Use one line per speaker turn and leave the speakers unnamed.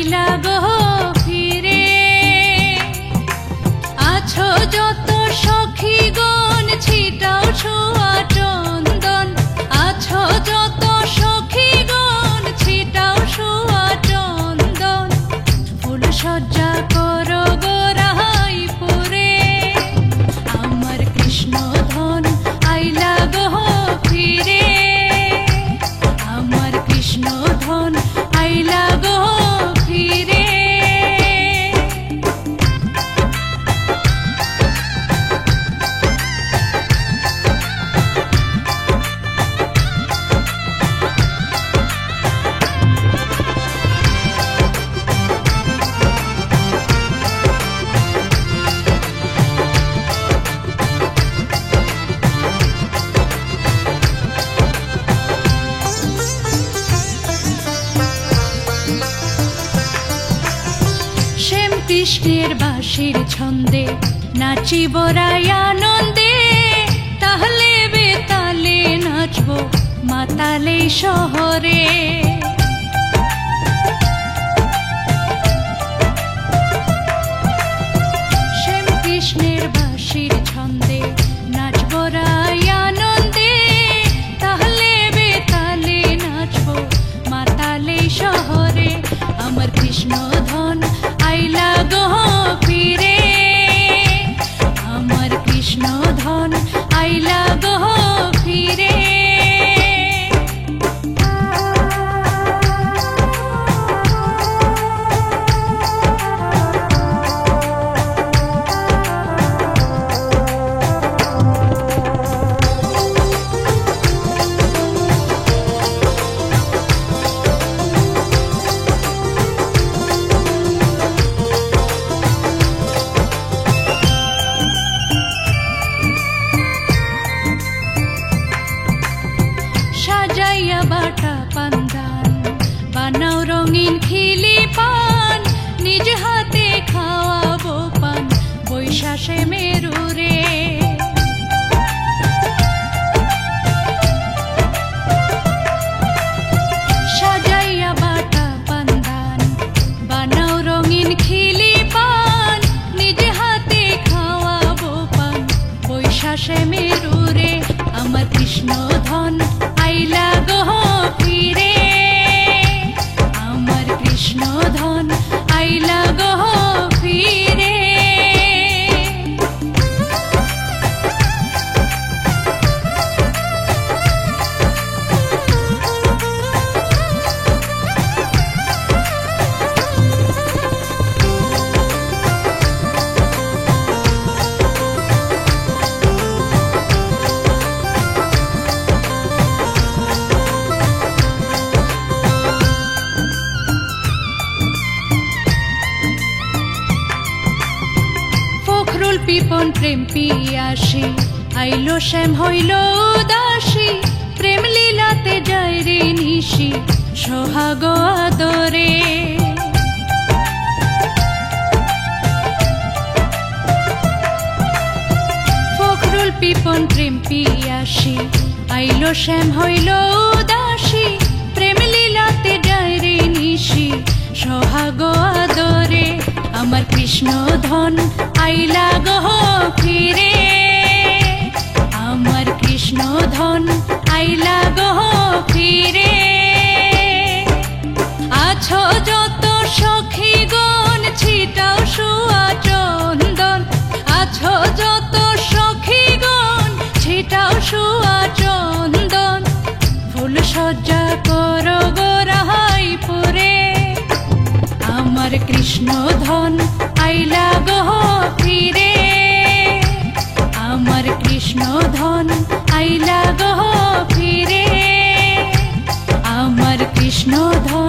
আইলা গো ফিরে। আছো যত সখী গণ ছিটাও ছোঁয়া চন্দন, আছো যত সখী গণ ছিটাও ছোঁয়া চন্দন, ফুল সজ্জা করো গো রায়পুরে। আমার কৃষ্ণ ধন আইলা গো ফিরে, আমার কৃষ্ণ ধন আইলা গো ফিরে। কৃষ্ণের বাঁশির ছন্দে নাচিব রায় আনন্দে, তাহলে বেতালে নাচব মাতালে শহরে। শ্যাম কৃষ্ণের বাঁশির ছন্দে নাচব রায় আনন্দে, তাহলে বেতালে নাচব মাতালে শহরে। আমার কৃষ্ণ ধন আইলা গো ফিরে, আমার কৃষ্ণ ধন আইলা গো ফিরে। সাজাইয়া বাটা পান্দান বানাও রঙিন খিলি পান, নিজ হাতে খাওয়াবো পান বৈশাখে মেরুরে। সাজাইয়া বাটা পান্দান বানাও রঙিন খিলি পান, নিজ হাতে খাওয়াবো পান বৈশাখে মেরুরে। আমার কৃষ্ণ ধন আইলা গো ফিরে, আমার কৃষ্ণ ধন আইলা গো ফিরে। পিপন প্রেম পিয়াসী আইলো শ্যাম হইল উদাসী, প্রেম লীলাতে যায় রে নিশি সোহাগ আদরে। ফখরুল পিপন প্রেম পিয়াসী আইলো শ্যাম হইল উদাসী, প্রেম লীলাতে যায় রে নিশি সোহাগ আদরে। আমার কৃষ্ণ ধন আইলা গো ফিরে, আমার কৃষ্ণ ধন আইলা গো ফিরে। আছো যত সখী গণ ছিটাও ছোঁয়া চন্দন, আছো যত সখী গণ ছিটাও ছোঁয়া চন্দন, ফুল সজ্জা করো গো রায়পুরে। আমার কৃষ্ণ ধন আইলা গো ফিরে, আমার কৃষ্ণ ধন আইলা গো ফিরে, আমার কৃষ্ণ ধন